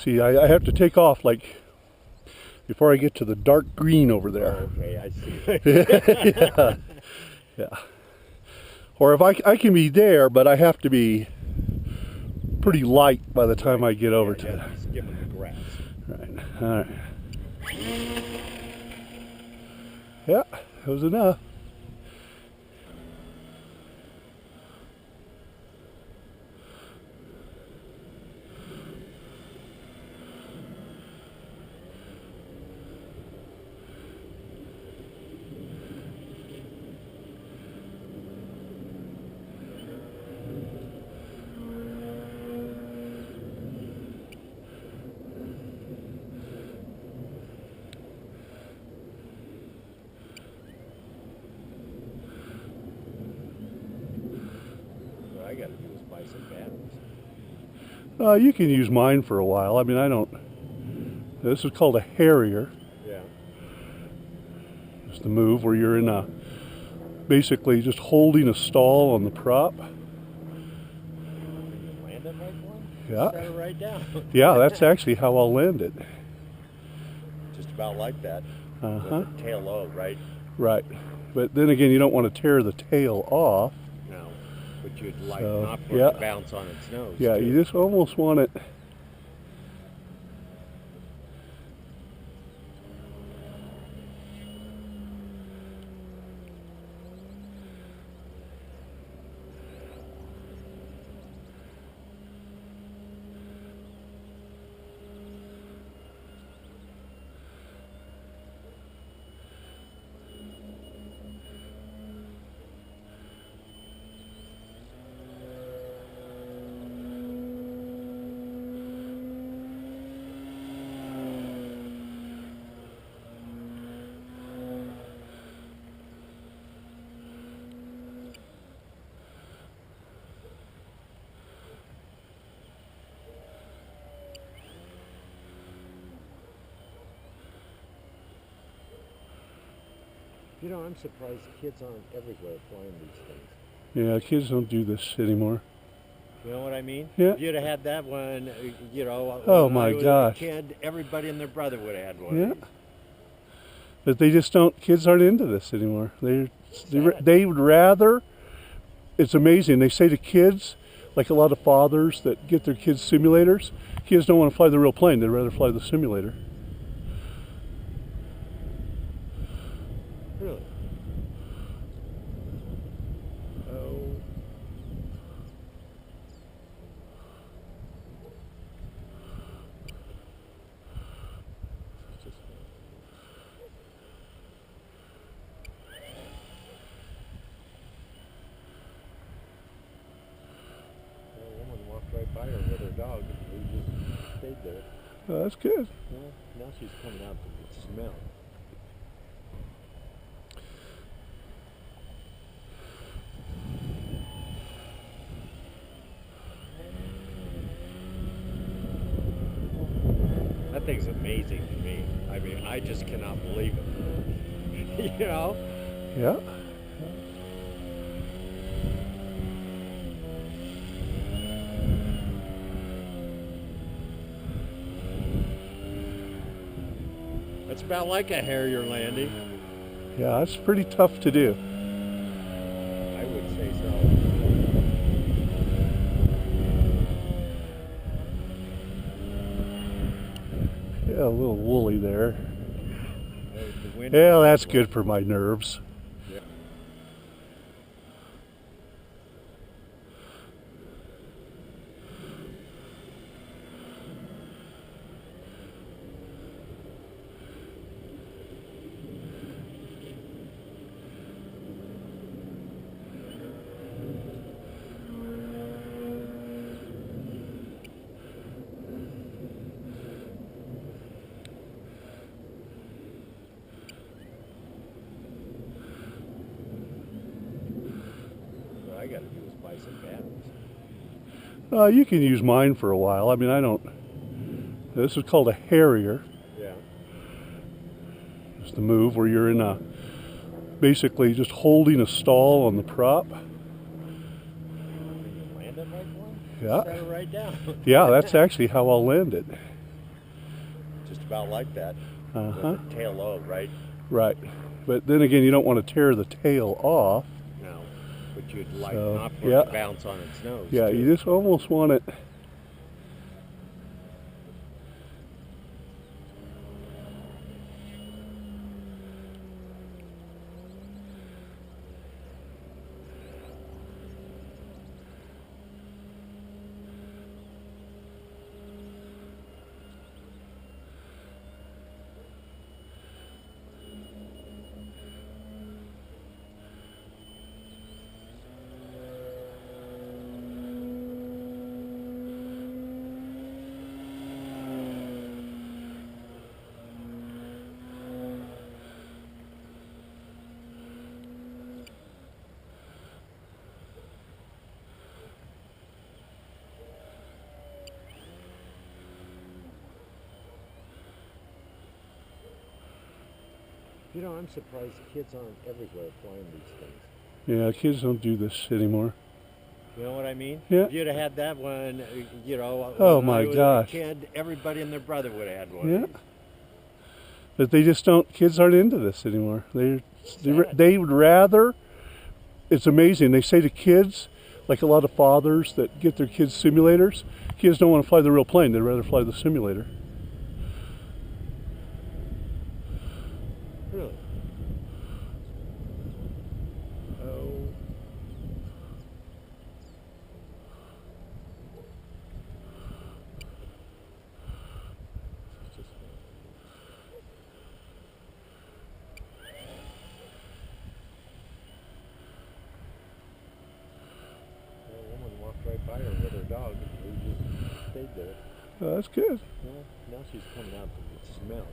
See, I have to take off like before I get to the dark green over there. Okay, I see. Yeah, yeah. Or if I can be there, but I have to be pretty light by the time I get over to it. it. Skimming the grass. Right. All right. Yeah, that was enough. What I got to do is buy some batteries. You can use mine for a while. I mean, I don't. This is called a harrier. Yeah. It's the move where you're in a basically just holding a stall on the prop. Land it like one? Yeah. Set it right down. Yeah, that's actually how I'll land it. Just about like that. Uh-huh. With the tail low, right? Right. But then again, you don't want to tear the tail off. No. But you'd like So, not for yeah. it to bounce on its nose. Yeah, too. you just almost want it. You know, I'm surprised kids aren't everywhere flying these things. Yeah, kids don't do this anymore. You know what I mean? Yeah. If you'd have had that one, you know, Oh when my I was gosh. a kid, everybody and their brother would have had one. Yeah. Of these. But they just don't. Kids aren't into this anymore. They Sad. they would rather. It's amazing. They say to kids, like a lot of fathers that get their kids simulators, kids don't want to fly the real plane. They'd rather fly the simulator. Really? Oh. It's just, a woman walked right by her with her dog, and we just stayed there. Oh, that's good. Well, now she's coming out to smell. That thing's amazing to me. I mean, I just cannot believe it. You know? Yeah. That's about like a Harrier landing. Yeah, that's pretty tough to do. I would say so. Yeah, a little woolly there. The wind Yeah, that's good for my nerves. Yeah. What I got to do is buy some batteries. You can use mine for a while. I mean, I don't. This is called a harrier. Yeah. It's the move where you're in a basically just holding a stall on the prop. Land it like one? Yeah. Set it right down. Yeah, that's actually how I'll land it. just about like that. Uh-huh. With the tail low, right? Right. But then again, you don't want to tear the tail off. No, but you'd like So, not for it yeah. to bounce on its nose. Yeah, too. you just almost want it. You know, I'm surprised kids aren't everywhere flying these things. Yeah, kids don't do this anymore. You know what I mean? Yeah. If you'd have had that one, you know, Oh when my I was gosh. a kid, everybody and their brother would have had one. Yeah. But they just don't, kids aren't into this anymore. They would rather, it's amazing, they say to kids, like a lot of fathers that get their kids simulators, kids don't want to fly the real plane, they'd rather fly the simulator. Really? Oh. A woman walked right by her with her dog, and we just stayed there. Oh, that's good. Well, now she's coming out to smell.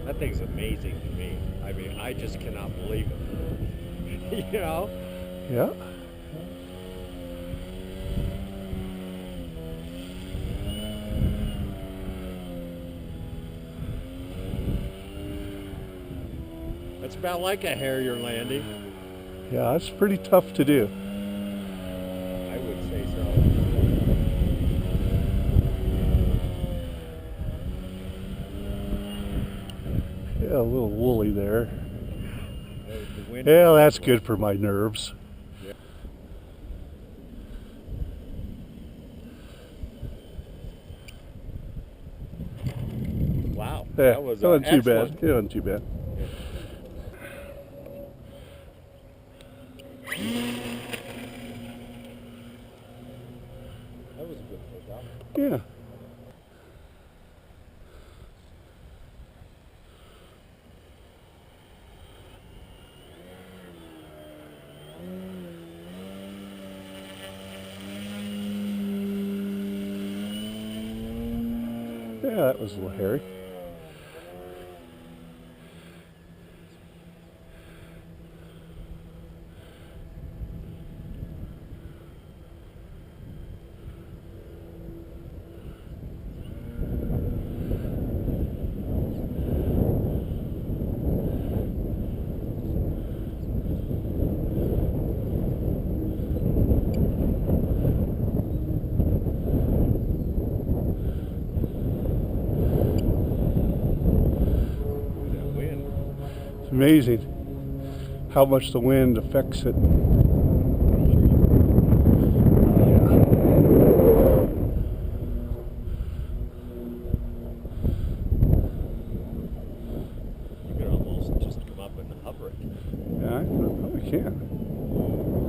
That thing's amazing to me. I mean, I just cannot believe it. You know? Yeah. That's about like a Harrier landing. Yeah, that's pretty tough to do. I would say so. Yeah, a little woolly there. The wind Yeah, that's good for my nerves. Yeah. Wow. Yeah, That was it wasn't too excellent. bad. It wasn't too bad. That was a good takeoff. Yeah. Yeah, that was a little hairy. That wind. It's amazing how much the wind affects it. You could almost just come up and hover it. Yeah, I probably can.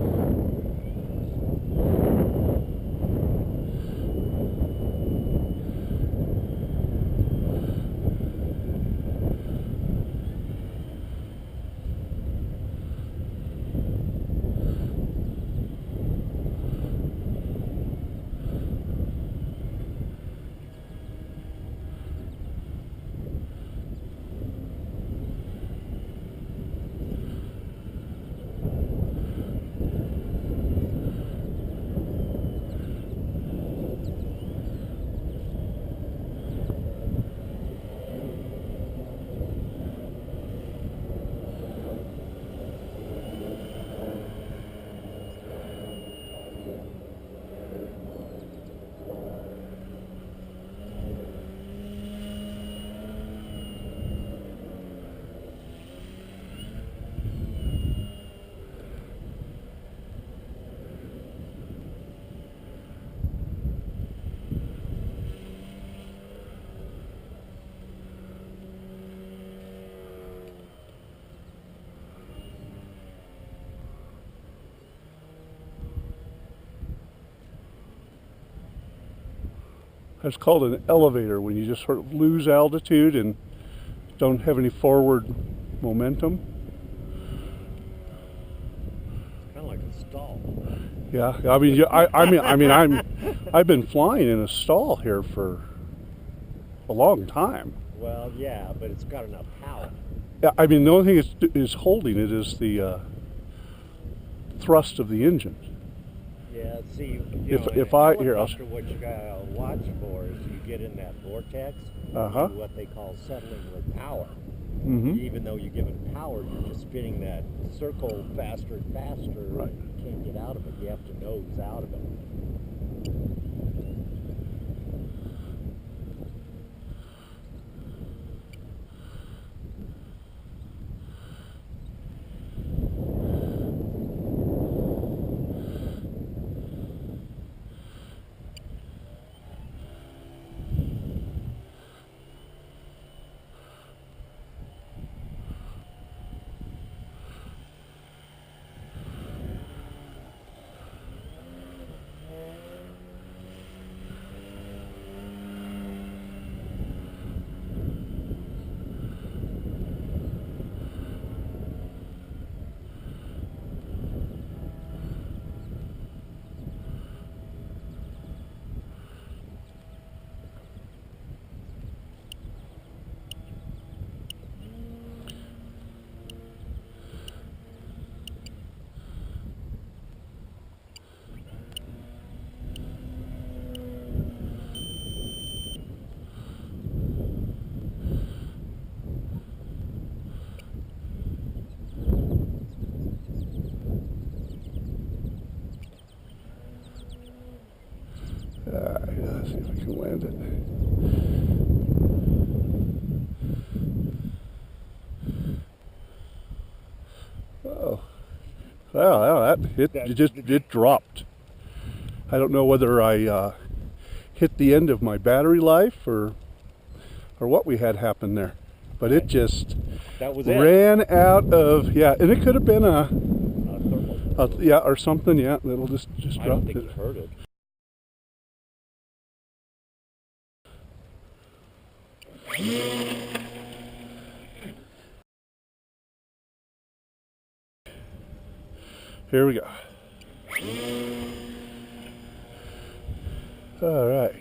That's called an elevator when you just sort of lose altitude and don't have any forward momentum. Kind of like a stall. Yeah, I've been flying in a stall here for a long time. Well, yeah, but it's got enough power. Yeah, I mean, the only thing is holding it is the thrust of the engine. Yeah, see, If I here, I'll, helicopter, what you gotta watch for is you get in that vortex, Uh-huh. what they call settling with power. mm-hmm. Even though you're given power, you're just spinning that circle faster and faster, Right. and you can't get out of it. You have to nose out of it. Let's see if I can land it. Oh, wow, it dropped. I don't know whether I hit the end of my battery life or what we had happen there, but it just That was it. ran out of and it could have been Thermal. or something. Yeah, that'll just I don't drop think it. you heard it. Here we go. All right.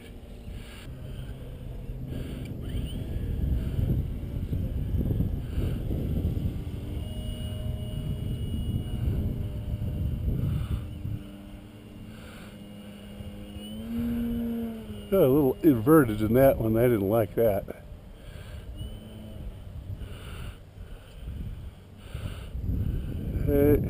A little inverted in that one. I didn't like that. Hey.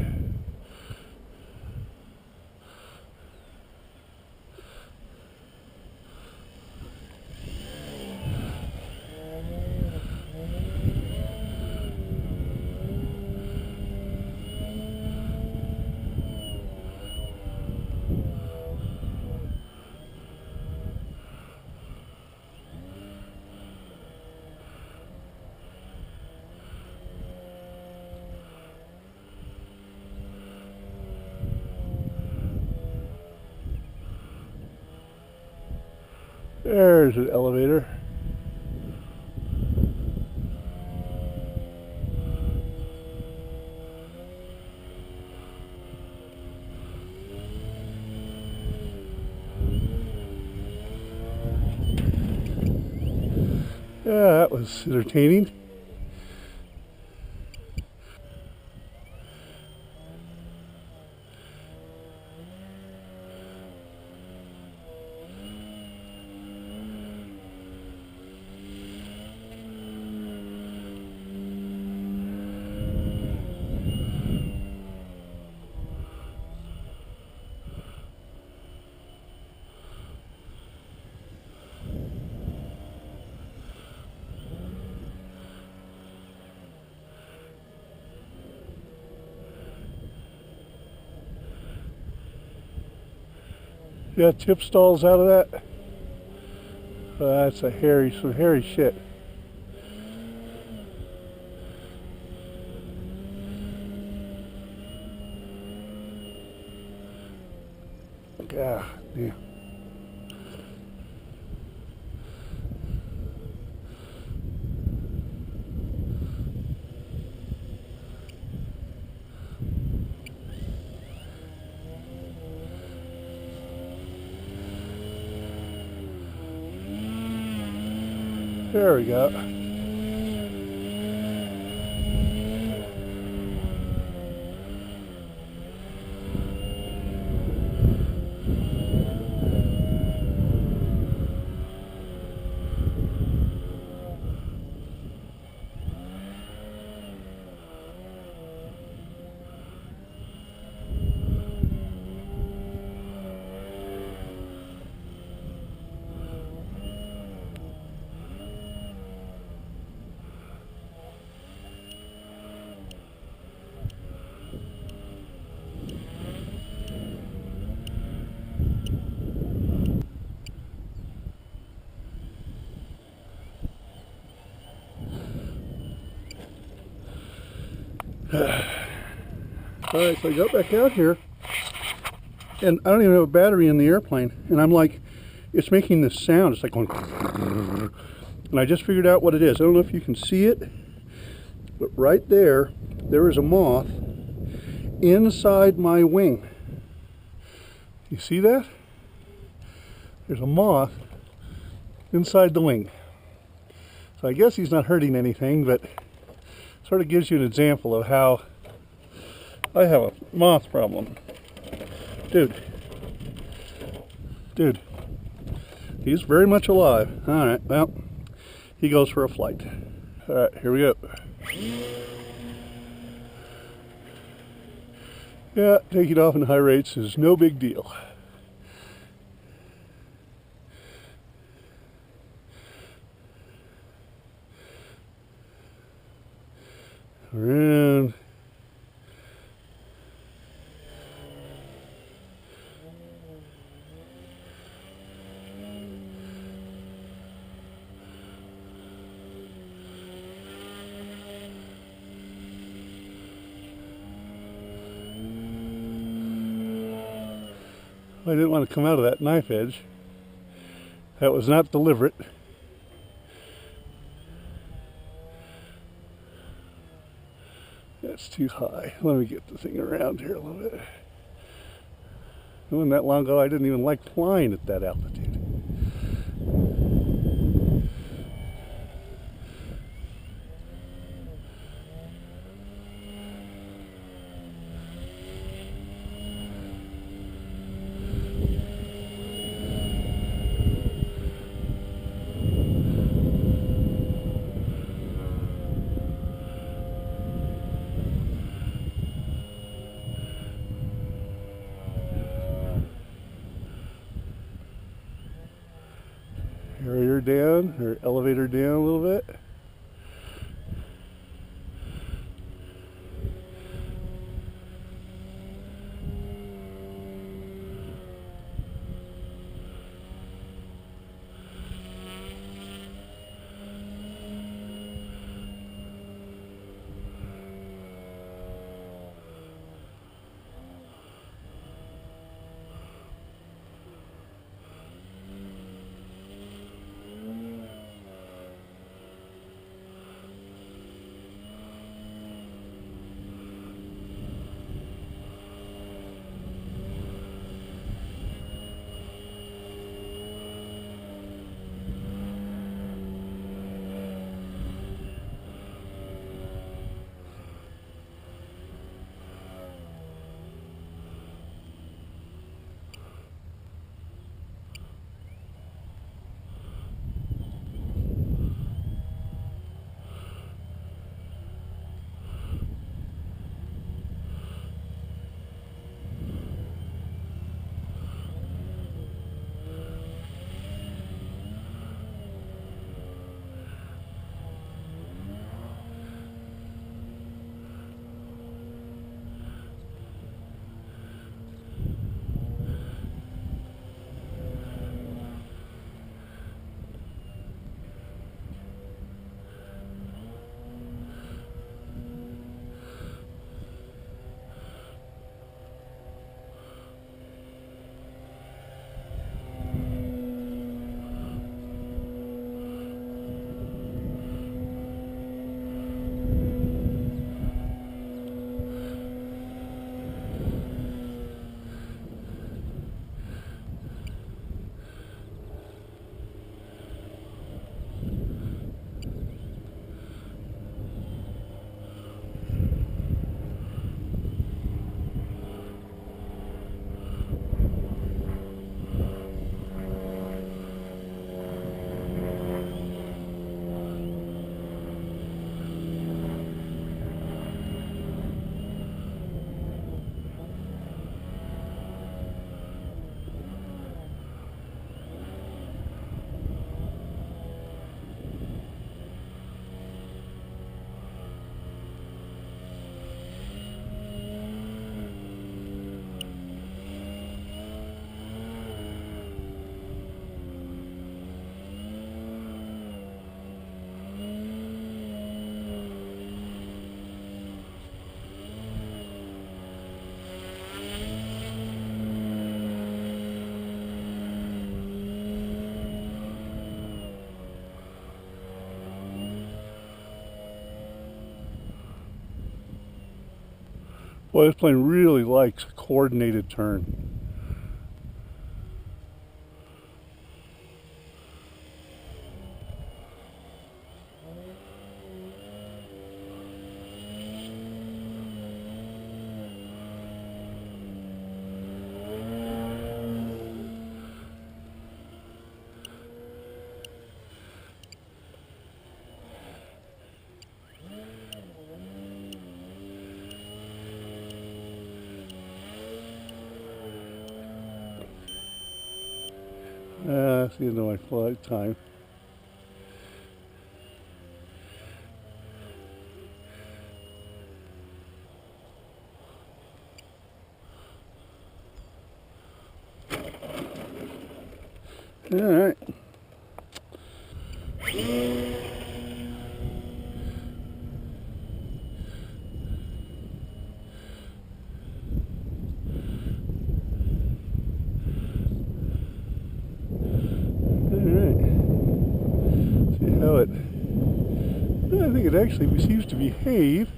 There's an elevator. Yeah, that was entertaining. You got tip stalls out of that? That's some hairy shit. God damn. There we go. Alright, so I got back out here, and I don't even have a battery in the airplane, and I'm like, it's making this sound, it's like going, and I just figured out what it is. I don't know if you can see it, but right there, there is a moth inside my wing. You see that? There's a moth inside the wing. So I guess he's not hurting anything, but sort of gives you an example of how I have a moth problem. Dude, he's very much alive. Alright, well, he goes for a flight. Alright, here we go. Yeah, taking off in high rates is no big deal. Around. I didn't want to come out of that knife edge. That was not deliberate. That's too high. Let me get the thing around here a little bit. It wasn't that long ago I didn't even like flying at that altitude. Carrier down, or elevator down a little bit. Boy, this plane really likes a coordinated turn. That's the end of my flight time. All right. See how it. I think it actually seems to behave.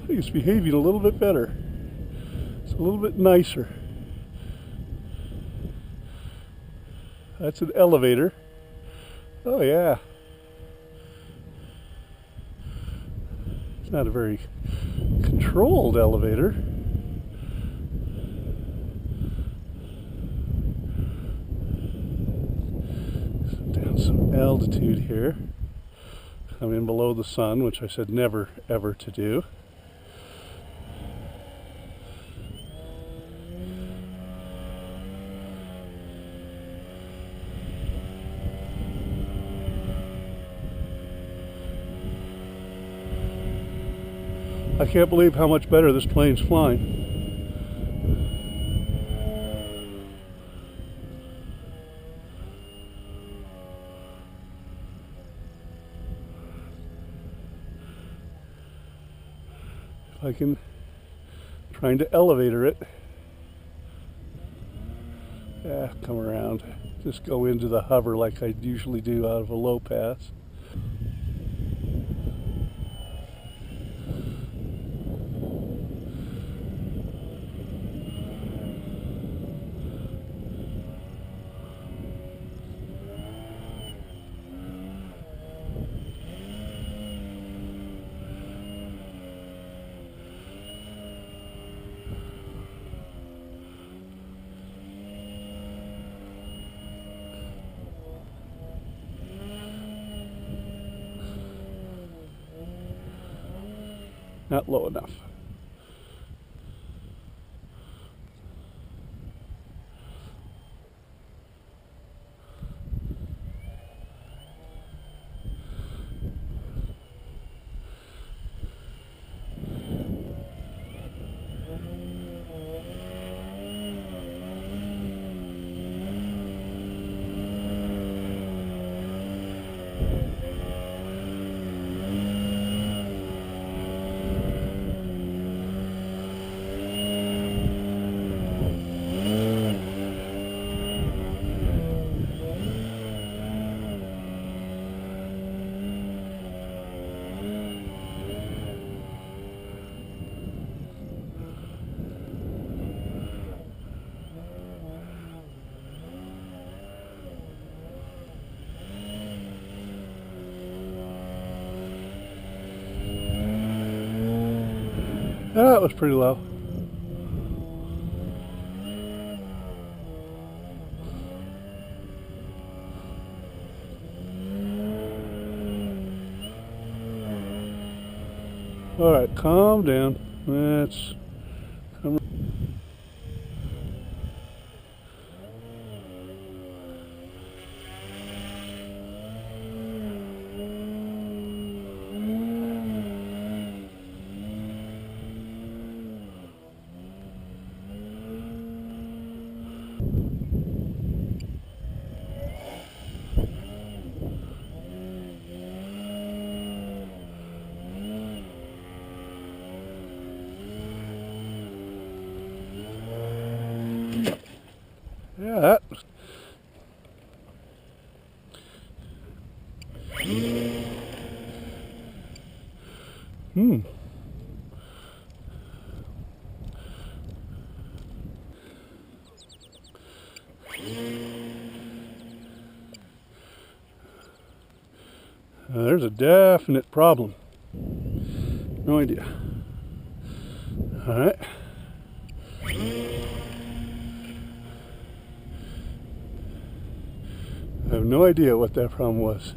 I think it's behaving a little bit better. It's a little bit nicer. That's an elevator. Oh yeah. It's not a very controlled elevator. Down some altitude here. I'm in below the sun, which I said never ever to do. I can't believe how much better this plane's flying. If I can, trying to elevator it. Yeah, come around. Just go into the hover like I usually do out of a low pass. Not low enough. That was pretty low. All right, calm down. That's yeah, that. There's a definite problem. No idea. All right. I have no idea what that problem was.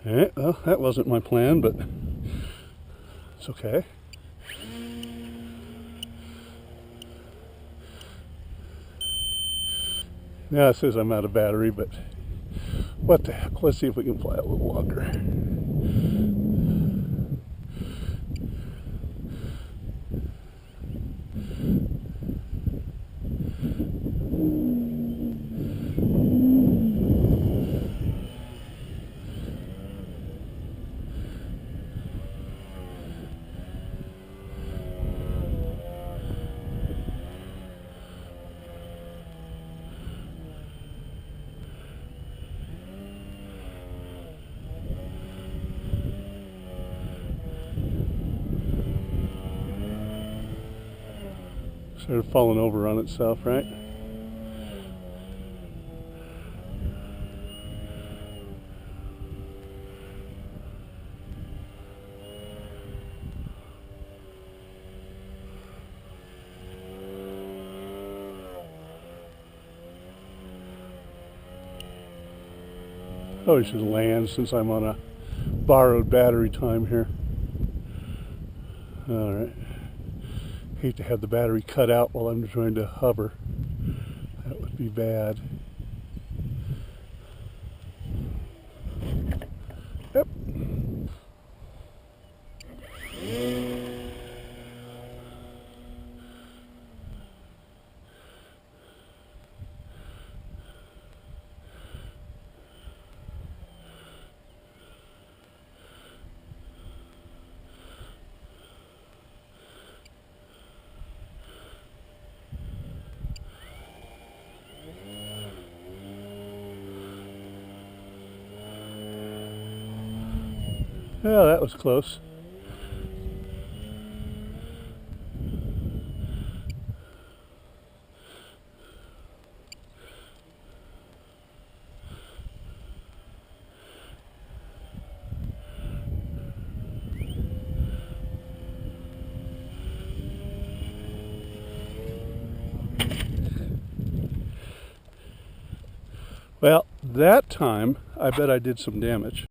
Alright, well, that wasn't my plan, but it's okay. Now it says I'm out of battery, but what the heck? Let's see if we can fly a little longer. Started falling over on itself, right? Probably should land since I'm on a borrowed battery time here. Alright. Hate to have the battery cut out while I'm trying to hover. That would be bad. Yep. Yeah, that was close. Well, that time, I bet I did some damage.